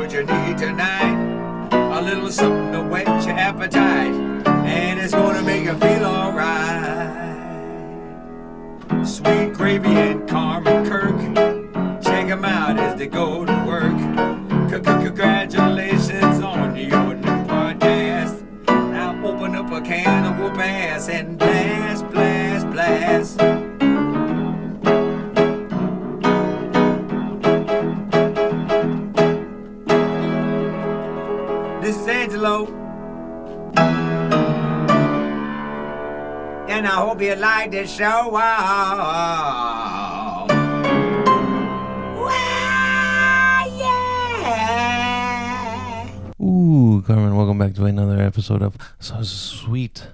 what you need tonight. A little something to whet your appetite, and it's gonna make you feel alright. Sweet Gravy and Carmen Kirk, check them out as they go to work. Congratulations on your new podcast. Now open up a can of whoop ass and blast, blast, blast. This is Angelo, and I hope you like this show. Wow, yeah. Ooh, Carmen, welcome back to another episode of So Sweet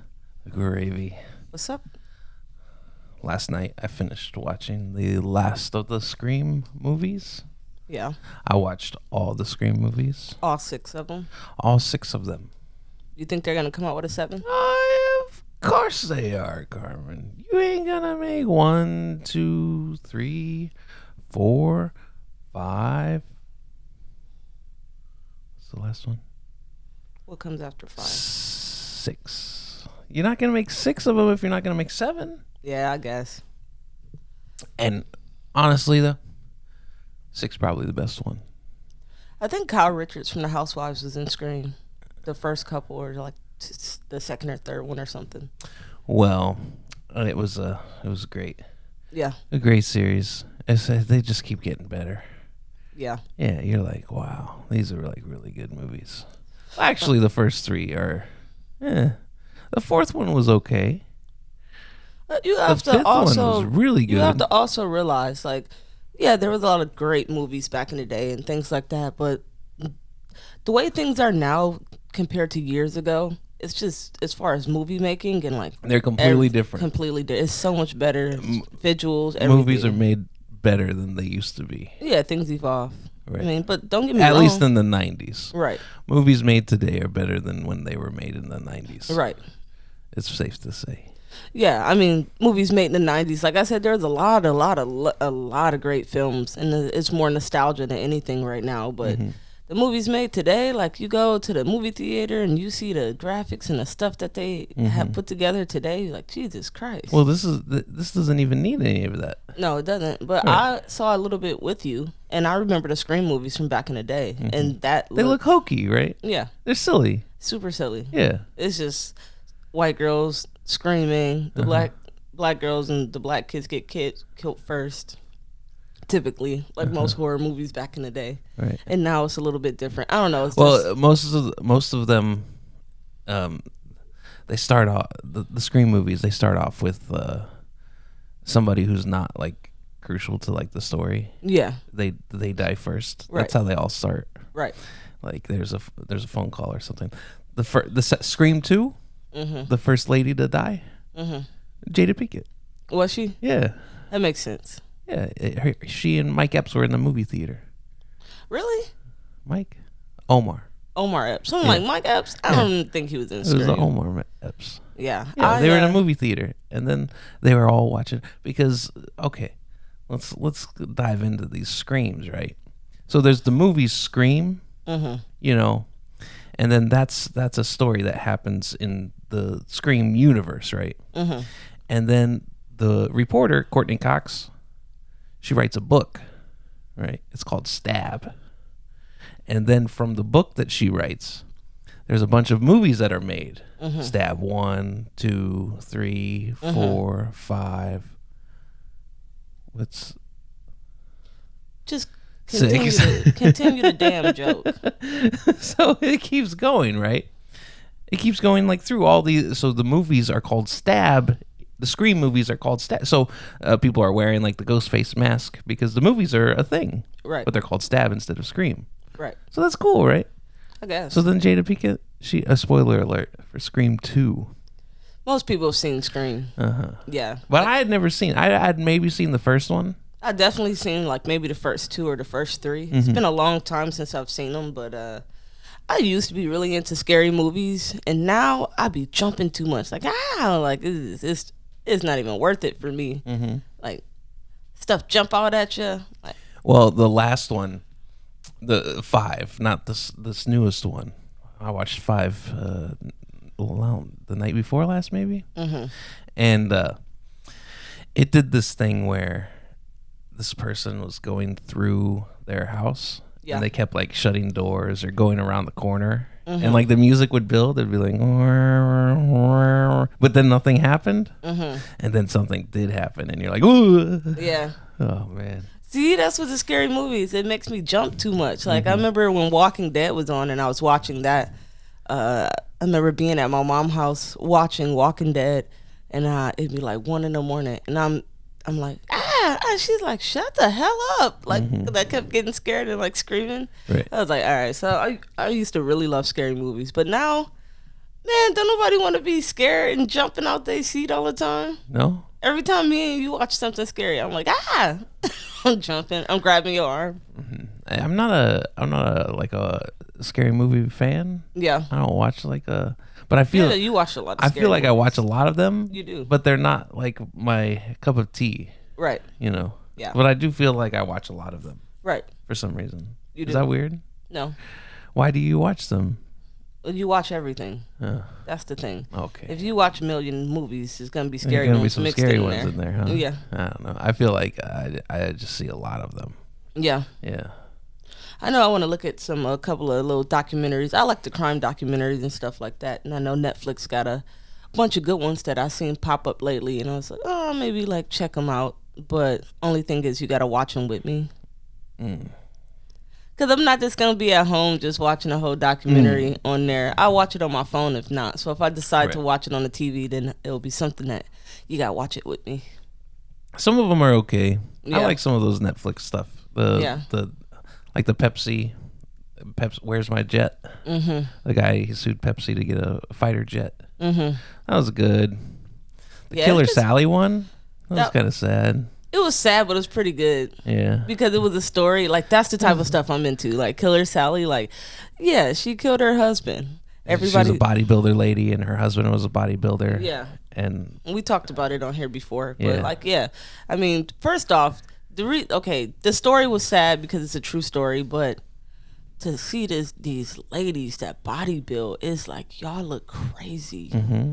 Gravy. What's up? Last night, I finished watching the last of the Scream movies. Yeah. I watched all the Scream movies. All 6 of them. All 6 of them. You think they're going to come out with a 7? Of course they are, Carmen. You ain't gonna make 1, 2, 3, 4, 5. What's the last one? What comes after 5? 6. You're not gonna make 6 of them if you're not gonna make 7. Yeah, I guess. And honestly, though, 6 probably the best one. I think Kyle Richards from The Housewives was in Scream. The first couple, or like the second or third one or something. Well, it was great. Yeah. A great series. They just keep getting better. Yeah. Yeah, you're like, wow, these are like really good movies. Actually, the first 3 are, the 4th one was okay. You have The to 5th also one was really good. You have to also realize, like, yeah, there was a lot of great movies back in the day and things like that, but the way things are now compared to years ago, it's just, as far as movie making and like, They're completely different. Completely different. It's so much better. Visuals, everything. Movies are made better than they used to be. Yeah, things evolve. Right. I mean, but don't get me wrong. At least in the 90s. Right. Movies made today are better than when they were made in the 90s. Right. It's safe to say. Yeah, I mean, movies made in the 90s. Like I said, there's a lot of great films, and it's more nostalgia than anything right now. But the movies made today, like you go to the movie theater and you see the graphics and the stuff that they have put together today, you're like, Jesus Christ. Well, this doesn't even need any of that. No, it doesn't. But Right. I saw a little bit with you, and I remember the Scream movies from back in the day, and They look hokey, right? yeah, They're silly. super silly. Yeah. It's just white girls screaming. The black girls and the black kids get killed first. Typically, like most horror movies back in the day. Right. And now it's a little bit different. I don't know. It's Well, just, most of them, they start off the Scream movies. They start off with somebody who's not like crucial to like the story. yeah, They die first. Right. That's how they all start. right. Like there's a phone call or something. Scream 2, the first lady to die, Jada Pinkett. Was she? Yeah, That makes sense. yeah. She and Mike Epps were in the movie theater. Really? Omar Omar Epps. Something like Mike Epps. I don't think he was in It was the Scream. Omar Epps. Yeah. Yeah, they were in a movie theater, and then they were all watching because let's dive into these Screams, right? So there's the movie Scream, you know, and then that's a story that happens in the Scream universe, right? And then the reporter Courtney Cox, she writes a book, right? It's called Stab, and then from the book that she writes, there's a bunch of movies that are made. Stab 1, 2, 3, 4, 5. What's Just 6? continue the damn joke. So it keeps going, right? It keeps going like through all these. So the movies are called Stab. The Scream movies are called Stab. So people are wearing like the ghost face mask because the movies are a thing. Right. But they're called Stab instead of Scream. Right. So that's cool, right? I guess. So then Jada Pinkett, a spoiler alert for Scream 2. Most people have seen Scream. Yeah. But I had never seen. I had maybe seen the first one. I definitely seen like maybe the first 2 or the first 3. It's been a long time since I've seen them, but I used to be really into scary movies, and now I be jumping too much. Like it's not even worth it for me. Like stuff jump out at you. Like, Well, the last one, The 5, not this newest one. I watched 5 the night before last, maybe. And it did this thing where this person was going through their house, and they kept like shutting doors or going around the corner, and like the music would build. It'd be like, but then nothing happened, and then something did happen, and you're like, ooh, Yeah. oh man. See, that's what the scary movies. It makes me jump too much. Like I remember when Walking Dead was on, and I was watching that. I remember being at my mom's house watching Walking Dead, and it'd be like 1 a.m, and I'm like, she's like, shut the hell up. Like, 'cause I kept getting scared and like screaming. Right. I was like, all right. So I used to really love scary movies, but now, man, don't nobody want to be scared and jumping out their seat all the time. No. Every time me and you watch something scary, I'm like, I'm jumping, I'm grabbing your arm. I'm not a like a scary movie fan. Yeah. I don't watch but I feel you watch a lot of I scary feel like I movies. watch a lot of them. You do. But they're not like my cup of tea, Right. you know. Yeah. But I do feel like I watch a lot of them Right. for some reason. You Is do. that weird? No. Why do you watch them? You watch everything. Oh, That's the thing. okay. If you watch a million movies, there's gonna be There's scary gonna be ones some mixed scary in ones there. in there, huh? Yeah. I don't know. I feel like I just see a lot of them. Yeah. Yeah. I know I want to look at a couple of little documentaries. I like the crime documentaries and stuff like that. And I know Netflix got a bunch of good ones that I've seen pop up lately. And I was like, oh, maybe like check them out. But only thing is you got to watch them with me. Because I'm not just going to be at home just watching a whole documentary on there. I'll watch it on my phone if not. So if I decide to watch it on the TV, then it'll be something that you got to watch it with me. Some of them are okay. Yeah. I like some of those Netflix stuff. The like the Pepsi, Where's My Jet? The guy, he sued Pepsi to get a fighter jet. That was good. The Killer Sally one, that was kind of sad. It was sad, but it was pretty good. Yeah. Because it was a story. Like, that's the type of stuff I'm into. Like, Killer Sally, like, yeah, she killed her husband. Everybody. She was a bodybuilder lady, and her husband was a bodybuilder. Yeah. And we talked about it on here before. But, I mean, first off, the story was sad because it's a true story, but to see these ladies that bodybuild is like, y'all look crazy.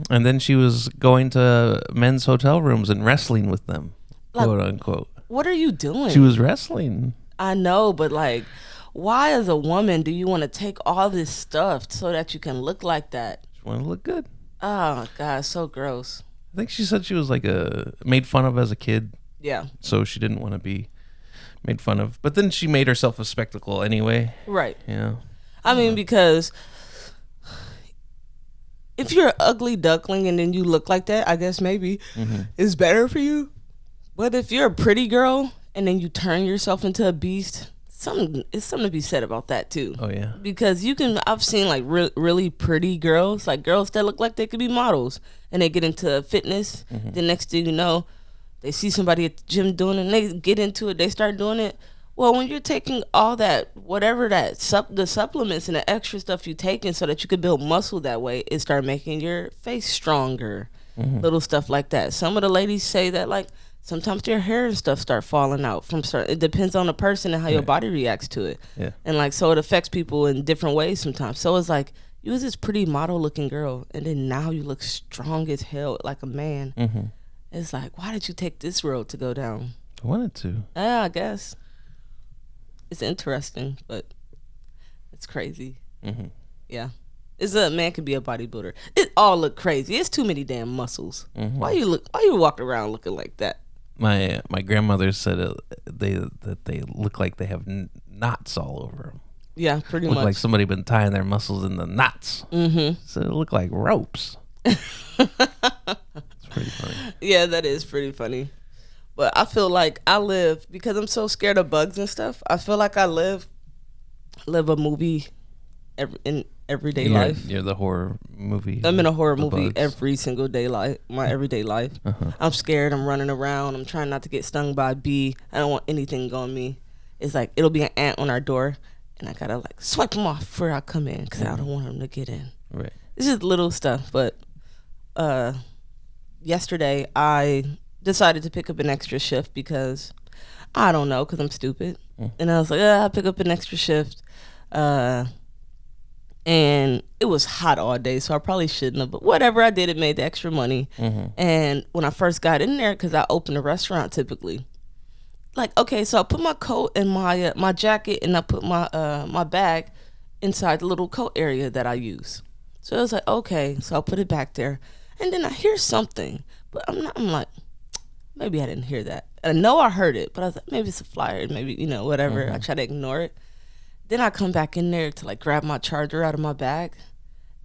And then she was going to men's hotel rooms and wrestling with them, like, quote unquote. What are you doing? She was wrestling. I know, but like, why as a woman do you want to take all this stuff so that you can look like that? She wanted to look good. Oh my God, so gross. I think she said she was like made fun of as a kid. Yeah. So she didn't want to be made fun of. But then she made herself a spectacle anyway. Right. Yeah. I mean, because if you're an ugly duckling and then you look like that, I guess maybe it's better for you. But if you're a pretty girl and then you turn yourself into a beast, it's something to be said about that too. Oh yeah. Because I've seen like really pretty girls, like girls that look like they could be models, and they get into fitness. The next thing you know, they see somebody at the gym doing it, and they get into it. They start doing it. Well, when you're taking all that, whatever the supplements and the extra stuff you're taking so that you could build muscle that way, it start making your face stronger. Little stuff like that. Some of the ladies say that like sometimes their hair and stuff start falling out from it depends on the person and how your body reacts to it. Yeah. And like, so it affects people in different ways sometimes. So it's like, you was this pretty model looking girl, and then now you look strong as hell like a man. It's like, why did you take this road to go down? I wanted to. Yeah, I guess. It's interesting, but it's crazy. Yeah. It's a man could be a bodybuilder. It all look crazy. It's too many damn muscles. Why you walk around looking like that? My grandmother said that they look like they have knots all over them. Yeah, pretty Look much. like somebody been tying their muscles in the knots. So it look like ropes. It's pretty funny. Yeah, that is pretty funny. But I feel like I live, because I'm so scared of bugs and stuff, I feel like I live a movie in everyday life. You're the horror movie. I'm in a horror the movie bugs. every single day, my everyday life. I'm scared. I'm running around. I'm trying not to get stung by a bee. I don't want anything on me. It's like it'll be an ant on our door, and I gotta like swipe them off before I come in because I don't want them to get in. Right. It's just little stuff. But yesterday I decided to pick up an extra shift because I don't know, because I'm stupid. And I was like, I'll pick up an extra shift. And it was hot all day, so I probably shouldn't have. But whatever I did, it made the extra money. And when I first got in there, because I open a restaurant typically, like, okay, so I put my coat and my jacket, and I put my bag inside the little coat area that I use. So I was like, okay, so I'll put it back there, and then I hear something, but I'm like, maybe I didn't hear that. And I know I heard it, but I was like, maybe it's a flyer, maybe, whatever. I try to ignore it. Then I come back in there to like grab my charger out of my bag,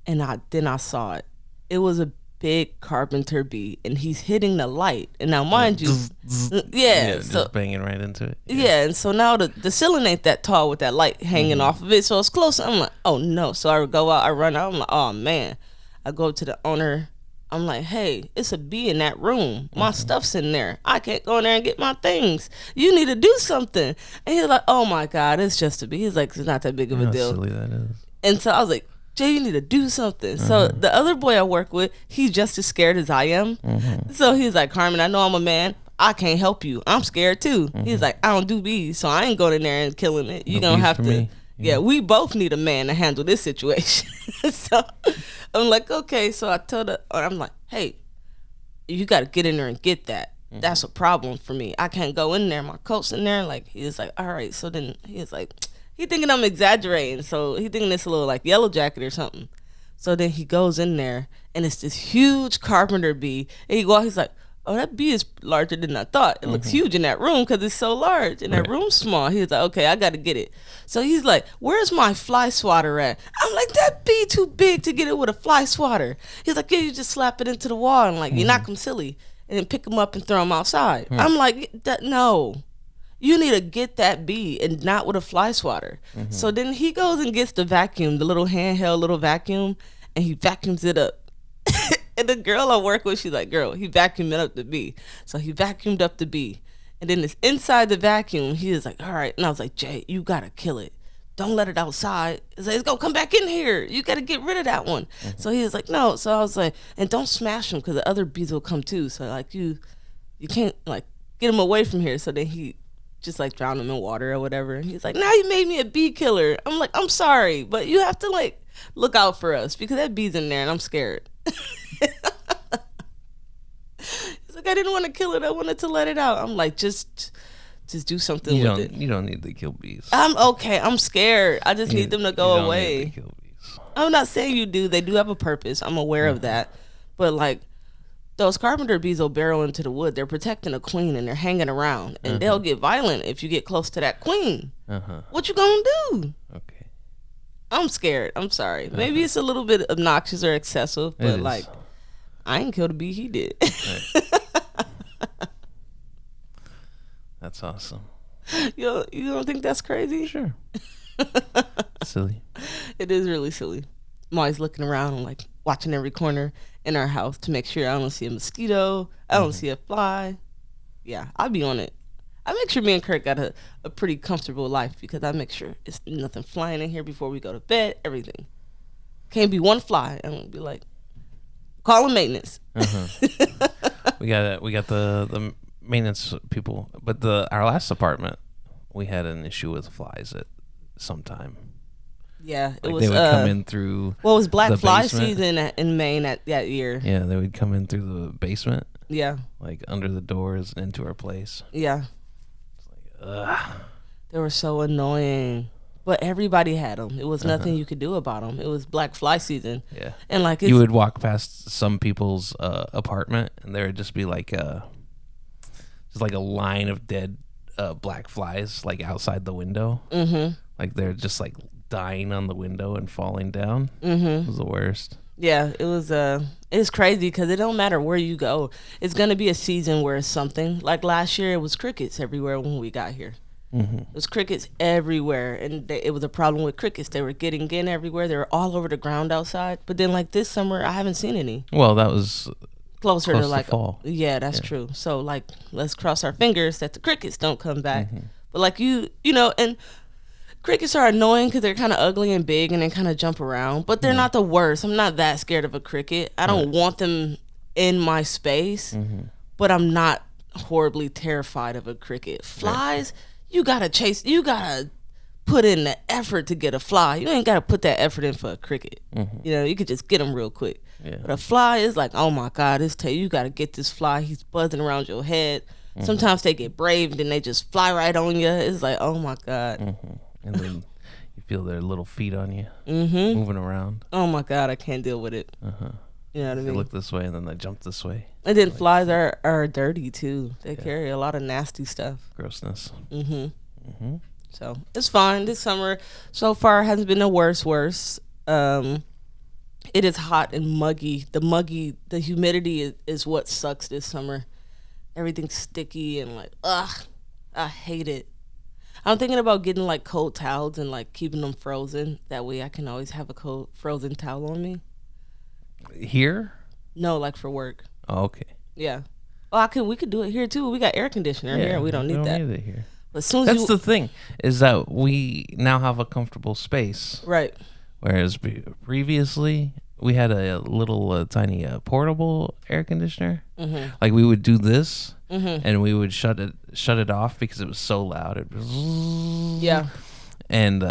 and I saw it. It was a big carpenter bee, and he's hitting the light. And now, mind you, so just banging right into it. Yeah, and so now the ceiling ain't that tall with that light hanging off of it, so it's close. I'm like, oh no. So I go out, I run out. I'm like, oh man. I go to the owner. I'm like, hey, it's a bee in that room. My stuff's in there. I can't go in there and get my things. You need to do something. And he's like, oh my God, it's just a bee. He's like, it's not that big of a How deal. silly that is. And so I was like, Jay, you need to do something. So the other boy I work with, he's just as scared as I am. So he's like, Carmen, I know I'm a man. I can't help you. I'm scared too. He's like, I don't do bees, so I ain't going in there and killing it. You're going to have to. Me. Yeah, we both need a man to handle this situation. So I'm like, okay. So I told her, I'm like, hey, you got to get in there and get that. That's a problem for me. I can't go in there. My coat's in there. Like, he was like, all right. So then he was like, he thinking I'm exaggerating. So he thinking it's a little like Yellow Jacket or something. So then he goes in there, and it's this huge carpenter bee. And he's like, oh, that bee is larger than I thought. It looks huge in that room because it's so large, and that room's small. He's like, okay, I got to get it. So he's like, where's my fly swatter at? I'm like, that bee too big to get it with a fly swatter. He's like, yeah, you just slap it into the wall and like you knock him silly, and then pick him up and throw him outside. I'm like, no. You need to get that bee and not with a fly swatter. So then he goes and gets the vacuum, the little handheld little vacuum, and he vacuums it up. And the girl I work with, she's like, girl, he vacuumed up the bee. So he vacuumed up the bee. And then it's inside the vacuum. He was like, all right. And I was like, Jay, you got to kill it. Don't let it outside. It's like, it's going to come back in here. You got to get rid of that one. So he was like, no. So I was like, and don't smash him because the other bees will come too. So like you can't like get him away from here. So then he just like drowned him in water or whatever. And he's like, now you made me a bee killer. I'm like, I'm sorry, but you have to like look out for us because that bee's in there and I'm scared. He's like, I didn't want to kill it. I wanted to let it out. I'm like, just do something with it. You don't need to kill bees. I'm okay. I'm scared. I just need them to go away. Need to kill bees. I'm not saying you do. They do have a purpose. I'm aware of that. But like those carpenter bees will burrow into the wood. They're protecting a queen and they're hanging around. And they'll get violent if you get close to that queen. What you gonna do? Okay. I'm scared. I'm sorry. Maybe it's a little bit obnoxious or excessive, but like, I ain't killed a bee. He did. That's awesome. You don't think that's crazy? Sure. Silly. It is really silly. I'm always looking around and like watching every corner in our house to make sure I don't see a mosquito. I don't see a fly. Yeah, I'll be on it. I make sure me and Kurt got a pretty comfortable life because I make sure it's nothing flying in here before we go to bed, everything. Can't be one fly. I'm going to be like, call them maintenance. We got the maintenance people, but our last apartment, we had an issue with flies at some time. Yeah, it like was. They would come in through. Well, it was black fly basement. season in Maine that year. Yeah, they would come in through the basement. Yeah. Like under the doors and into our place. Yeah. Ugh. They were so annoying, but everybody had them. It was nothing you could do about them. It was black fly season. Yeah, and like you would walk past some people's apartment, and there would just be like just like a line of dead black flies like outside the window. Like they're just like dying on the window and falling down. It was the worst. Yeah, it was. It's crazy because it don't matter where you go. It's gonna be a season where it's something. Like last year, it was crickets everywhere when we got here. It was crickets everywhere, and it was a problem with crickets. They were getting in everywhere. They were all over the ground outside. But then, like this summer, I haven't seen any. Well, that was closer to like fall. Yeah, that's true. So like, let's cross our fingers that the crickets don't come back. But like you know, and crickets are annoying because they're kind of ugly and big and they kind of jump around, but they're not the worst. I'm not that scared of a cricket. I don't want them in my space, but I'm not horribly terrified of a cricket. Flies, you gotta put in the effort to get a fly. You ain't got to put that effort in for a cricket. You know, you could just get them real quick. Yeah. But a fly is like, oh my God, you got to get this fly. He's buzzing around your head. Sometimes they get brave and then they just fly right on you. It's like, oh my God. And then you feel their little feet on you, moving around. Oh my God, I can't deal with it. You know what I They mean? look this way and then they jump this way. And then flies are dirty too. They carry a lot of nasty stuff. Grossness. So it's fine. This summer so far hasn't been the worst. It is hot and muggy. The humidity is what sucks this summer. Everything's sticky and like, ugh, I hate it. I'm thinking about getting like cold towels and like keeping them frozen. That way I can always have a cold frozen towel on me. Here? No, like for work. Oh, okay. Yeah. Well, we could do it here too. We got air conditioner here. We don't need that. Need it here. But as soon as That's the thing, is that we now have a comfortable space. right. Whereas previously, we had a little tiny portable air conditioner. Like we would do this, and we would shut it off because it was so loud. It was, Yeah. and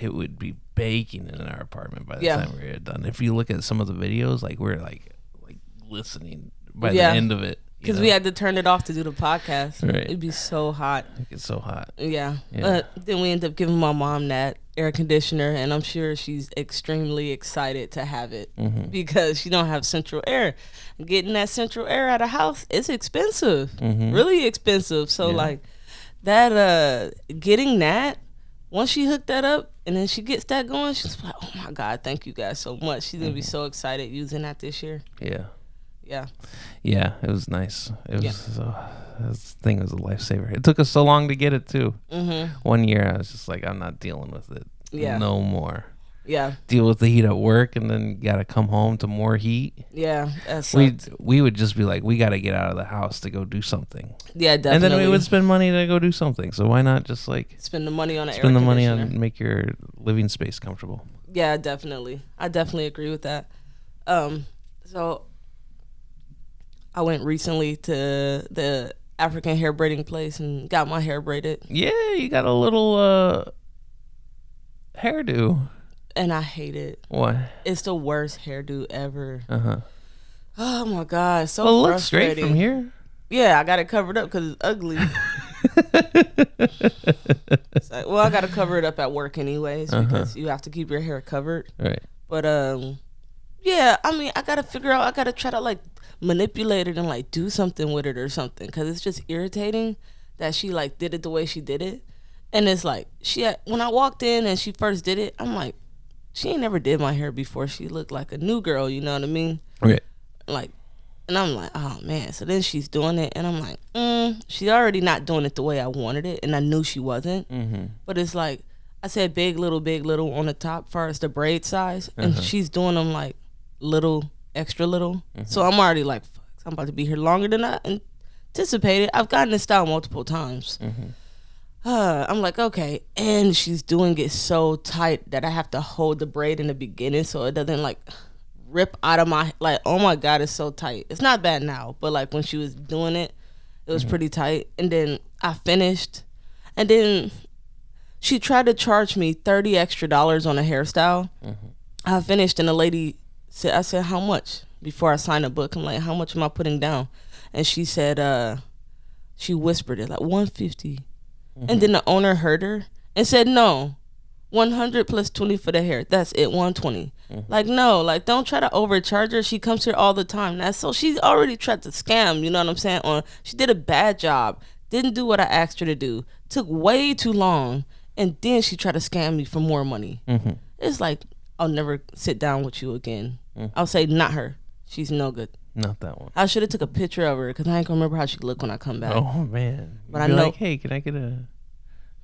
it would be baking in our apartment by the time we were done. If you look at some of the videos, like we're like listening by the end of it. Because we had to turn it off to do the podcast. Right. It'd be so hot. It's so hot. Yeah. But then we ended up giving my mom that air conditioner, and I'm sure she's extremely excited to have it because she don't have central air. Getting that central air out of house, it's expensive. Really expensive. So like that getting that, once she hooked that up and then she gets that going, she's like, oh my God, thank you guys so much. She's gonna be so excited using that this year. Yeah, it was nice. It was this thing was a lifesaver. It took us so long to get it too. 1 year, I was just like, I'm not dealing with it. No more. Deal with the heat at work, and then gotta come home to more heat. We would just be like, we gotta get out of the house to go do something. Definitely. And then we would spend money to go do something. So why not just like spend the money on spend the money on make your living space comfortable? Yeah, definitely. I definitely agree with that. So I went recently to the African hair braiding place and got my hair braided. Yeah, you got a little hairdo. And I hate it. Why? It's the worst hairdo ever. Oh my God, it's so well, it frustrating. looks straight from here. Yeah, I got it covered up because it's ugly. It's like, well, I got to cover it up at work anyways because you have to keep your hair covered. Right. But yeah, I mean, I got to figure out. I got to try to like manipulate it and like do something with it or something because it's just irritating that she like did it the way she did it. And it's like when I walked in and she first did it, I'm like, she ain't never did my hair before. She looked like a new girl, you know what I mean? Right. Like, and I'm like, oh man. So then she's doing it, and I'm like, she's already not doing it the way I wanted it, and I knew she wasn't. But it's like I said, big little on the top, far as the braid size, and she's doing them like little, extra little. So I'm already like, fuck, I'm about to be here longer than I anticipated. I've gotten this style multiple times. I'm like, okay, and she's doing it so tight that I have to hold the braid in the beginning so it doesn't like rip out of my, like, oh my God, it's so tight. It's not bad now, but like when she was doing it, it was pretty tight. And then I finished, and then she tried to charge me $30 extra on a hairstyle. I finished, and the lady said, I said, how much? Before I signed a book, I'm like, how much am I putting down? And she said, she whispered it like $150. And then the owner heard her and said, no, 100 plus 20 for the hair. That's it, 120. Like, no, like, don't try to overcharge her. She comes here all the time. That's so she's already tried to scam, you know what I'm saying? She did a bad job. Didn't do what I asked her to do. Took way too long. And then she tried to scam me for more money. It's like, I'll never sit down with you again. I'll say, not her. She's no good. Not that one. I should have took a picture of her because I ain't gonna remember how she looked when I come back. Oh man! But I know. Like, hey, can I get a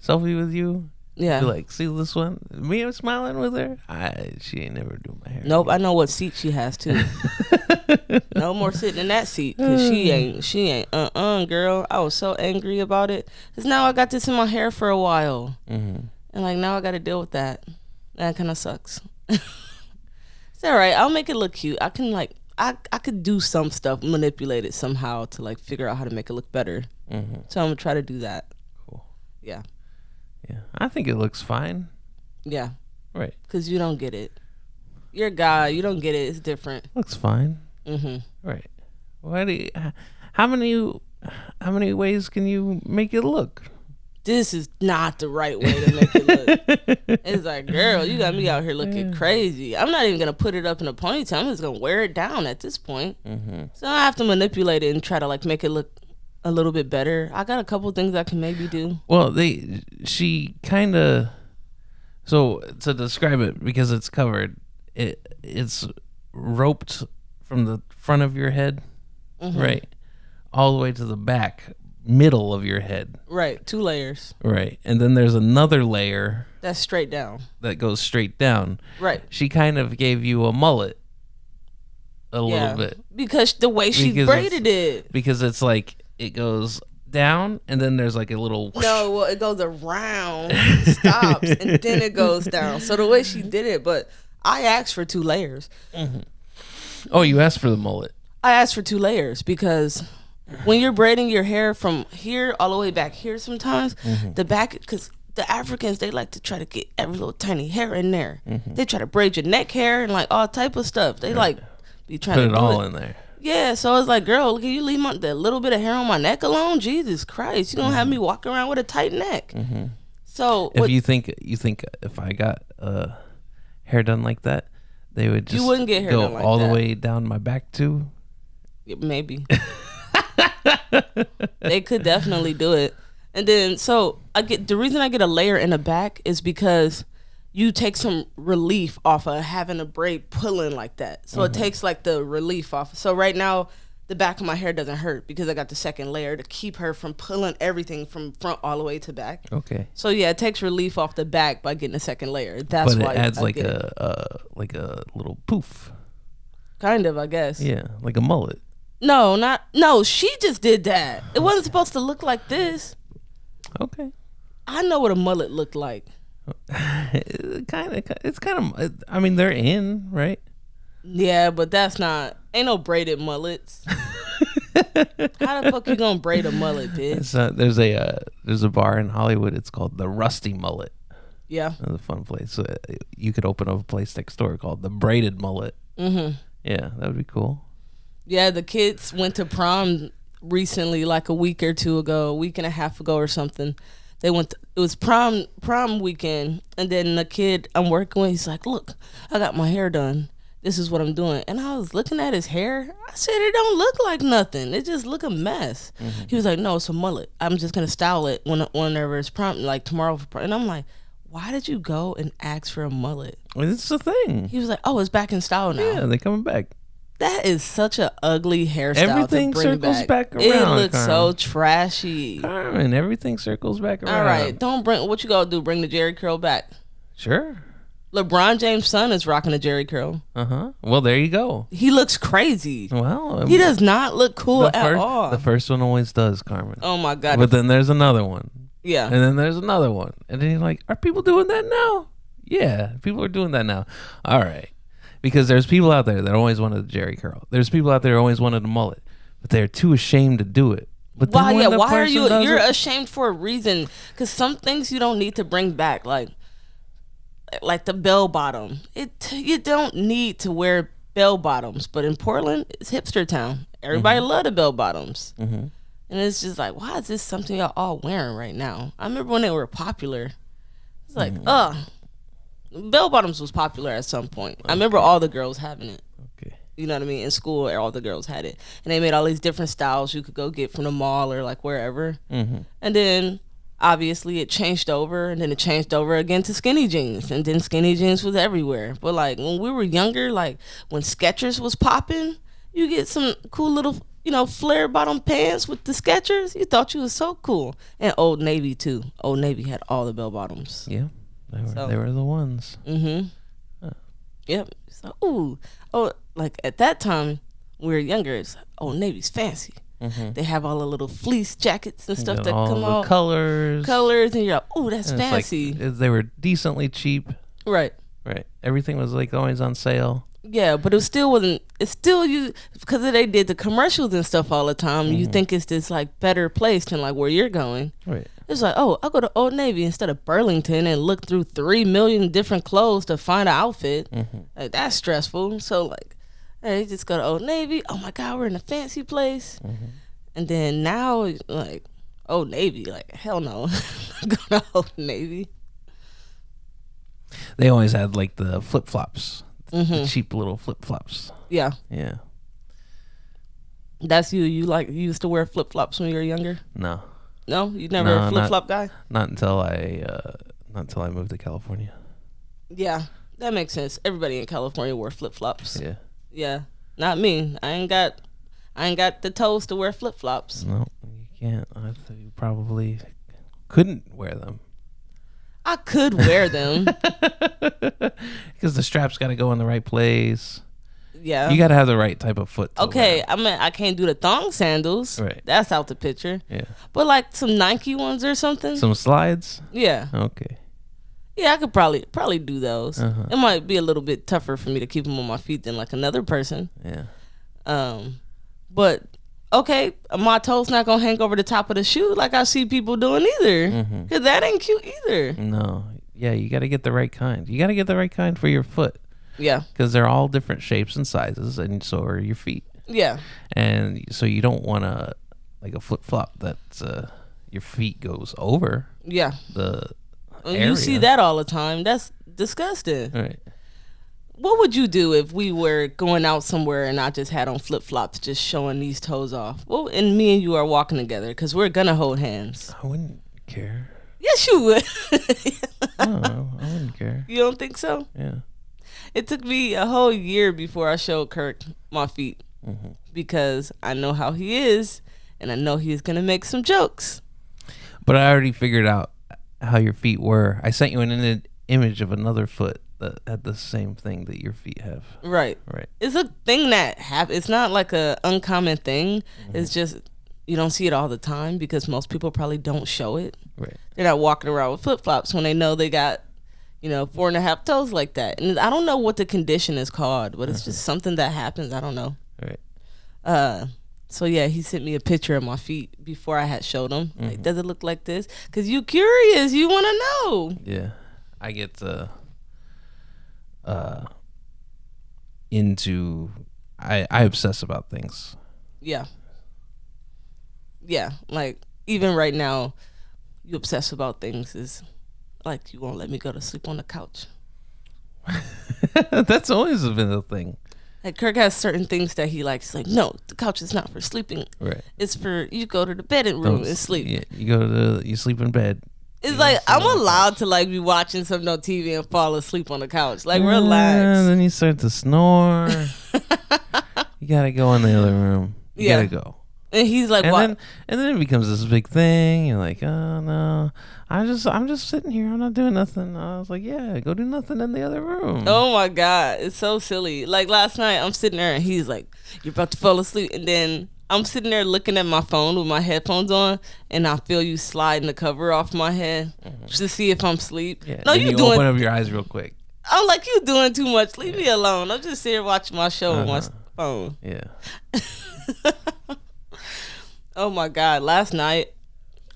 selfie with you? Yeah. Be like, see this one? Me, I'm smiling with her. She ain't never do my hair. Nope. I know what seat she has too. No more sitting in that seat because she ain't. Girl. I was so angry about it because now I got this in my hair for a while, and like now I got to deal with that. That kind of sucks. It's all right. I'll make it look cute. I can like. I could do some stuff, manipulate it somehow to like figure out how to make it look better. So I'm gonna try to do that. Cool. Yeah. Yeah, I think it looks fine. Yeah, Right. because you don't get it. You're a guy. You don't get it. It's different. Looks fine. Right. Why do you, how many ways can you make it look? This is not the right way to make it look. It's like, girl, you got me out here looking crazy. I'm not even going to put it up in a ponytail. I'm just going to wear it down at this point. So I have to manipulate it and try to like make it look a little bit better. I got a couple things I can maybe do. Well, she kind of, so to describe it, because it's covered, it's roped from the front of your head, right, all the way to the back, middle of your head. Right, 2 layers. Right, and then there's another layer That's straight down. that goes straight down. Right. She kind of gave you a mullet a little bit. Because the way she braided it. Because it's like, it goes down, and then there's like a little whoosh. No, well, it goes around, stops, and then it goes down. So the way she did it, but I asked for 2 layers. Oh, you asked for the mullet. I asked for 2 layers because when you're braiding your hair from here all the way back here sometimes, the back, because the Africans, they like to try to get every little tiny hair in there. They try to braid your neck hair and like all type of stuff. They like be trying Put to it do all it. in there. Yeah, so it's like, girl, can you leave the little bit of hair on my neck alone? Jesus Christ, you don't have me walking around with a tight neck. So If you think if I got hair done like that, they would just You wouldn't get hair go done like all that. the way down my back too. Maybe. They could definitely do it. And then so the reason I get a layer in the back is because you take some relief off of having a braid pulling like that. So it takes like the relief off. So right now the back of my hair doesn't hurt because I got the second layer to keep her from pulling everything from front all the way to back. Okay. So yeah, it takes relief off the back by getting a second layer. That's But why it adds I like get it. a little poof. Kind of, I guess. Yeah, like a mullet. No, she just did that. It wasn't supposed to look like this. Okay. I know what a mullet looked like. It's kind of. I mean, they're in, right? Yeah, but that's not. Ain't no braided mullets. How the fuck you gonna braid a mullet, bitch? There's a bar in Hollywood. It's called the Rusty Mullet. Yeah. It's a fun place. So you could open up a place next door called the Braided Mullet. Yeah, that would be cool. Yeah, the kids went to prom recently, like a week or two ago, a week and a half ago or something. They went. It was prom weekend, and then the kid I'm working with, he's like, "Look, I got my hair done. This is what I'm doing." And I was looking at his hair. I said, "It don't look like nothing. It just look a mess." He was like, "No, it's a mullet. I'm just gonna style it whenever it's prom, like tomorrow for prom." And I'm like, "Why did you go and ask for a mullet?" It's a thing. He was like, "Oh, it's back in style now." Yeah, they're coming back. That is such an ugly hairstyle. Everything to bring circles back It around, looks so Carmen. trashy. Carmen, everything circles back around. All right, don't bring. What you gonna do? Bring the Jerry curl back? Sure. LeBron James' son is rocking a Jerry curl. Well, there you go. He looks crazy. Well, He does not look cool at all. The first one always does, Carmen. Oh my god. But then there's another one. Yeah. And then there's another one. And then you're like, are people doing that now? Yeah, people are doing that now. All right. Because there's people out there that always wanted a Jerry curl. There's people out there who always wanted a mullet, but they're too ashamed to do it. But then Why? when Yeah. the Why are person you? does You're it- ashamed for a reason. Because some things you don't need to bring back, like the bell bottom. You don't need to wear bell bottoms. But in Portland, it's hipster town. Everybody love the bell bottoms. And it's just like, why is this something y'all all wearing right now? I remember when they were popular. It's like, bell bottoms was popular at some point. I remember all the girls having it. Okay. You know what I mean? In school, all the girls had it. And they made all these different styles you could go get from the mall or like wherever. And then obviously it changed over, and then it changed over again to skinny jeans. And then skinny jeans was everywhere. But like when we were younger, like when Skechers was popping, you get some cool little, flare bottom pants with the Skechers. You thought you was so cool. And Old Navy too. Old Navy had all the bell bottoms. Yeah. They were the ones. Yep. So, like at that time, we were younger. It's like, Old Navy's fancy. They have all the little fleece jackets and stuff that all come the out. colors. And you're like, oh, that's And it's fancy. like, they were decently cheap. Right. Right. Everything was like always on sale. Yeah, but it still wasn't. It's still you because they did the commercials and stuff all the time. You think it's this like better place than like where you're going. Right. It's like, oh, I'll go to Old Navy instead of Burlington and look through 3 million different clothes to find an outfit. Like, that's stressful. So like, hey, just go to Old Navy. Oh my God, we're in a fancy place. And then now, like, Old Navy, like, hell no, go to Old Navy. They always had like the flip flops, the cheap little flip flops. Yeah, Yeah. that's you. You used to wear flip flops when you were younger. No. No, you never No, a flip flop guy. Not until I moved to California. Yeah, that makes sense. Everybody in California wore flip flops. Yeah. Yeah, not me. I ain't got the toes to wear flip flops. No, you can't. I think you probably couldn't wear them. I could wear them. Because the straps got to go in the right place. Yeah. You got to have the right type of foot. To Okay, wear. I mean, I can't do the thong sandals. Right. That's out the picture. Yeah. But like some Nike ones or something. Some slides. Yeah. Okay. Yeah, I could probably do those. Uh-huh. It might be a little bit tougher for me to keep them on my feet than like another person. Yeah. But okay, my toes not gonna hang over the top of the shoe like I see people doing either. Cause that ain't cute either. No. Yeah, you got to get the right kind. You got to get the right kind for your foot. Yeah. Because they're all different shapes and sizes, and so are your feet. Yeah. And so you don't want to like a flip flop that your feet goes over Yeah. the You area. see that all the time. That's disgusting. Right. What would you do if we were going out somewhere and I just had on flip flops, just showing these toes off? Well, and me and you are walking together because we're gonna hold hands. I wouldn't care. Yes, you would. No, I wouldn't care. You don't think so? Yeah. It took me a whole year before I showed Kirk my feet because I know how he is, and I know he's gonna make some jokes. But I already figured out how your feet were. I sent you an image of another foot that had the same thing that your feet have. Right. Right. It's a thing that happens. It's not like a uncommon thing. It's just you don't see it all the time because most people probably don't show it. Right. They're not walking around with flip flops when they know they got, 4.5 toes like that. And I don't know what the condition is called, but it's just something that happens. I don't know. Right. So yeah, he sent me a picture of my feet before I had showed him. Like, does it look like this? Cause you curious, you want to know. Yeah. I get into I obsess about things. Yeah. Yeah, like even right now, you obsess about things is like you won't let me go to sleep on the couch. That's always been a thing. Like Kirk has certain things that he likes. Like, no, the couch is not for sleeping. Right. It's for you go to the bedroom room and sleep. Yeah, you sleep in bed. It's like I'm allowed to like be watching something on TV and fall asleep on the couch. Like relax. And then you start to snore. You gotta go in the other room. You gotta go. And he's like, And what? then it becomes this big thing. You're like, oh no, I'm just sitting here. I'm not doing nothing. I was like, yeah, go do nothing in the other room. Oh my God, it's so silly. Like last night, I'm sitting there and he's like, you're about to fall asleep. And then I'm sitting there looking at my phone with my headphones on, and I feel you sliding the cover off my head to see if I'm asleep. Yeah, No, then you doing. open up your eyes real quick. I'm like, you doing too much. Leave me alone. I'm just here watching my show on my phone. Yeah. Oh my God, last night,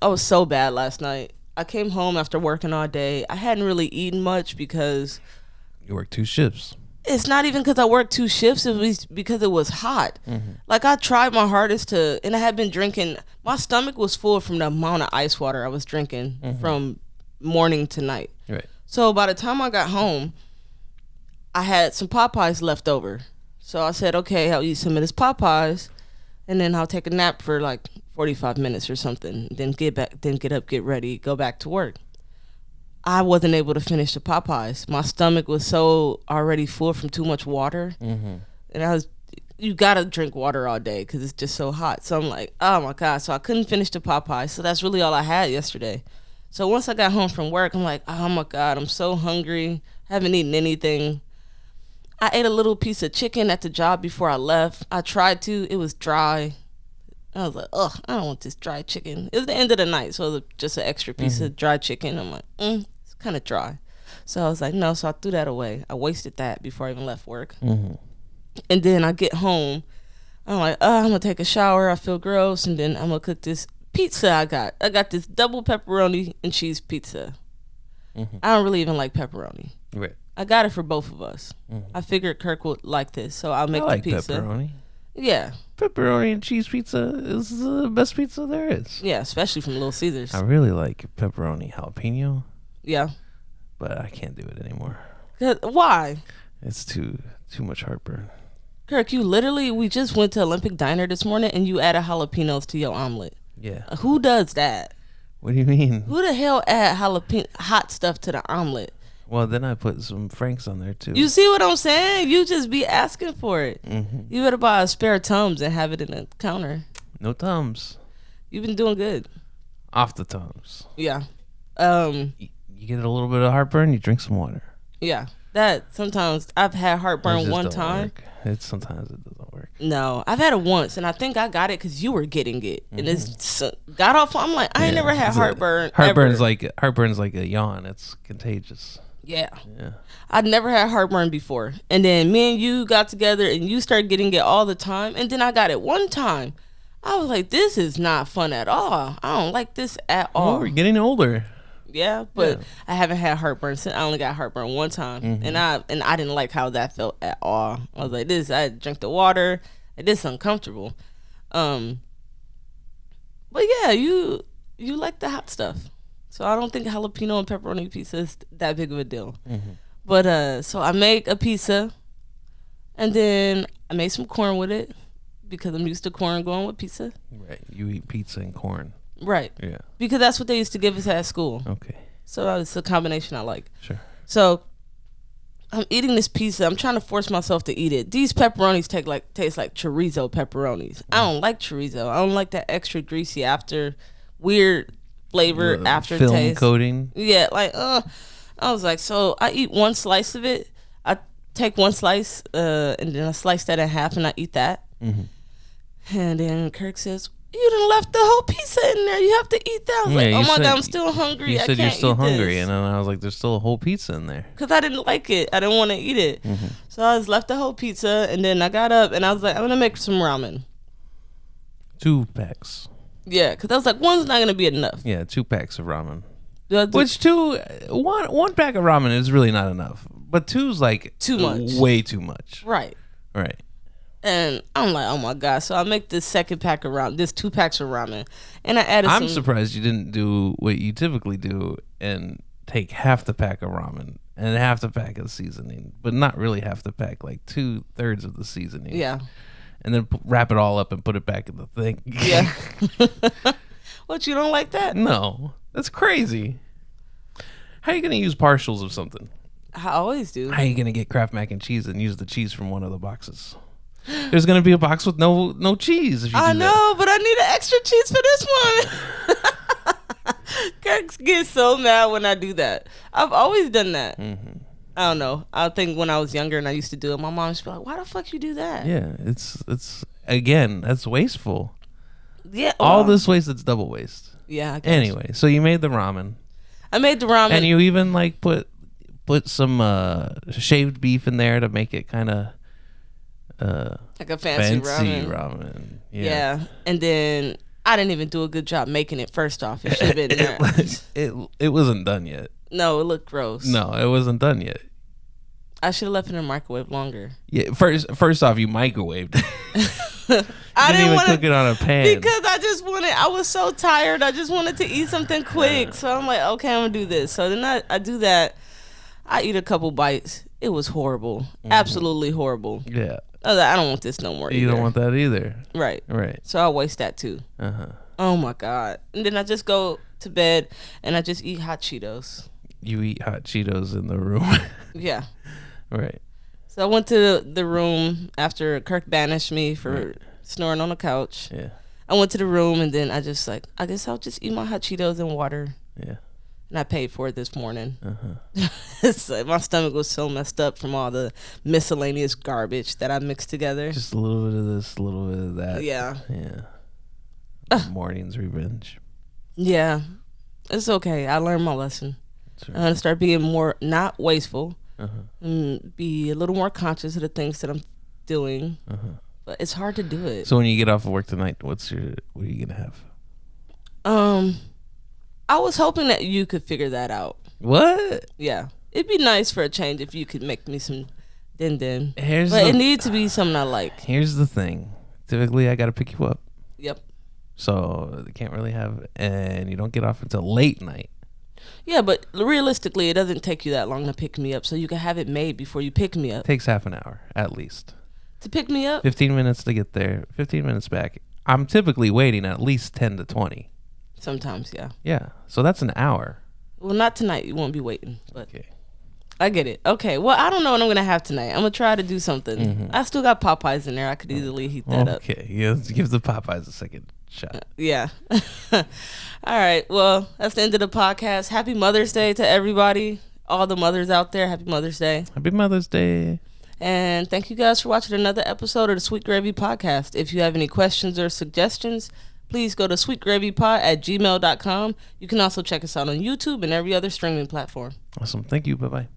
I was so bad last night. I came home after working all day. I hadn't really eaten much because You work 2 shifts. it's not even because I worked 2 shifts. It was because it was hot. Like I tried my hardest and I had been drinking. My stomach was full from the amount of ice water I was drinking from morning to night. Right. So by the time I got home, I had some Popeyes left over. So I said, okay, I'll eat some of this Popeyes, and then I'll take a nap for like 45 minutes or something. Then get up, get ready, go back to work. I wasn't able to finish the Popeyes. My stomach was so already full from too much water, and you gotta drink water all day because it's just so hot. So I'm like, oh my God. So I couldn't finish the Popeyes. So that's really all I had yesterday. So once I got home from work, I'm like, oh my God, I'm so hungry. Haven't eaten anything. I ate a little piece of chicken at the job before I left. I tried to. It was dry. I was like, ugh, I don't want this dry chicken. It was the end of the night, so it was just an extra piece of dry chicken. I'm like, it's kind of dry. So I was like, no. So I threw that away. I wasted that before I even left work. Mm-hmm. And then I get home. I'm like, I'm going to take a shower. I feel gross. And then I'm going to cook this pizza I got. I got this double pepperoni and cheese pizza. Mm-hmm. I don't really even like pepperoni. Right. I got it for both of us. Mm-hmm. I figured Kirk would like this. So I'll make I like the pizza. pepperoni. Yeah. Pepperoni and cheese pizza is the best pizza there is. Yeah, especially from Little Caesars. I really like pepperoni jalapeno, Yeah. but I can't do it anymore. Why? It's too much heartburn. Kirk, we just went to Olympic Diner this morning and you added jalapenos to your omelet. Yeah. Who does that? What do you mean? Who the hell add hot stuff to the omelet? Well, then I put some Franks on there too. You see what I'm saying? You just be asking for it. Mm-hmm. You better buy a spare Tums and have it in the counter. No Tums. You've been doing good. Off the Tums. Yeah. You get a little bit of heartburn, you drink some water. Yeah. That sometimes I've had heartburn one time. Sometimes it doesn't work. No, I've had it once, and I think I got it because you were getting it, and it's got off. I'm like, I ain't never had heartburn. Heartburn's ever. like a yawn. It's contagious. Yeah. Yeah. I'd never had heartburn before, and then me and you got together, and you started getting it all the time, and then I got it one time. I was like, this is not fun at all. I don't like this at all. Oh, we're getting older. Yeah, but I haven't had heartburn since. I only got heartburn one time, and I didn't like how that felt at all. I was like, I drank the water. This is uncomfortable. But yeah, you like the hot stuff, so I don't think jalapeno and pepperoni pizza is that big of a deal. Mm-hmm. But so I make a pizza, and then I made some corn with it because I'm used to corn going with pizza. Right, you eat pizza and corn. Right. Yeah. Because that's what they used to give us at school. Okay. So it's a combination I like. Sure. So I'm eating this pizza. I'm trying to force myself to eat it. These pepperonis taste like chorizo pepperonis. I don't like chorizo. I don't like that extra greasy weird flavor aftertaste. Film coating. Yeah, I was like, so I eat one slice of it. I take one slice and then I slice that in half and I eat that. Mm-hmm. And then Kirk says, you done left the whole pizza in there. You have to eat that. I was like, oh my God, I'm still hungry. You said you're still hungry. This. And then I was like, there's still a whole pizza in there. Because I didn't like it. I didn't want to eat it. Mm-hmm. So I just left the whole pizza. And then I got up and I was like, I'm going to make some ramen. 2 packs. Yeah, because I was like, one's not going to be enough. Yeah, 2 packs of ramen. One pack of ramen is really not enough. But 2's like too much. Way too much. Right. Right. And I'm like, oh my God. So I make this second pack of ramen, this 2 packs of ramen. And I added I'm surprised you didn't do what you typically do and take half the pack of ramen and half the pack of seasoning, but not really half the pack, like 2/3 of the seasoning. Yeah. And then wrap it all up and put it back in the thing. Yeah. What, you don't like that? No. That's crazy. How are you going to use partials of something? I always do. How are you going to get Kraft mac and cheese and use the cheese from one of the boxes? There's going to be a box with no cheese if you do that. I know, but I need an extra cheese for this one. Kirk gets so mad when I do that. I've always done that. Mm-hmm. I don't know. I think when I was younger and I used to do it, my mom used to be like, why the fuck you do that? Yeah, it's again, that's wasteful. Yeah. All this waste, it's double waste. Yeah. I guess. Anyway, so you made the ramen. I made the ramen. And you even like put some shaved beef in there to make it kind of like a fancy ramen. Yeah. And then I didn't even do a good job making it first off. It should have been there. It wasn't done yet. No, it looked gross. No, it wasn't done yet. I should have left it in the microwave longer. Yeah, first off, you microwaved. I didn't even want cook it on a pan because I was so tired. I just wanted to eat something quick. So I'm like, okay, I'm gonna do this. So then I do that. I eat a couple bites. It was horrible. Mm-hmm. Absolutely horrible. Yeah. I was like, I don't want this no more. You don't want that either. Right. Right. So I waste that too. Uh-huh. Oh my God. And then I just go to bed and I just eat hot Cheetos. You eat hot Cheetos in the room. Yeah. Right. So I went to the room after Kirk banished me for snoring on the couch. Yeah. I went to the room and then I guess I'll just eat my hot Cheetos and water. Yeah. And I paid for it this morning. Uh-huh. It's like my stomach was so messed up from all the miscellaneous garbage that I mixed together. Just a little bit of this, a little bit of that. Yeah. Yeah. Morning's revenge. Yeah. It's okay. I learned my lesson. Sure. I'm gonna start being more not wasteful, Uh-huh. and be a little more conscious of the things that I'm doing. Uh-huh. But it's hard to do it. So when you get off of work tonight, what are you gonna have? I was hoping that you could figure that out. What? Yeah, it'd be nice for a change if you could make me some din. But It needs to be something I like. Here's the thing. Typically, I gotta pick you up, Yep. so you can't really have, and you don't get off until late night. Yeah, but realistically, it doesn't take you that long to pick me up, so you can have it made before you pick me up. Takes half an hour at least. To pick me up? 15 minutes to get there. 15 minutes back. I'm typically waiting at least 10 to 20. Sometimes, yeah. Yeah, so that's an hour. Well, not tonight. You won't be waiting, but Okay. I get it. Okay, well, I don't know what I'm going to have tonight. I'm going to try to do something. Mm-hmm. I still got Popeyes in there. I could easily heat that up. Okay, yeah, let's give the Popeyes a second shot. Yeah. All right, well, that's the end of the podcast. Happy Mother's Day to everybody. All the mothers out there, happy Mother's Day. Happy Mother's Day. And thank you guys for watching another episode of the Sweet Gravy Podcast. If you have any questions or suggestions, please go to sweetgravypod@gmail.com. You can also check us out on YouTube and every other streaming platform. Awesome. Thank you. Bye-bye.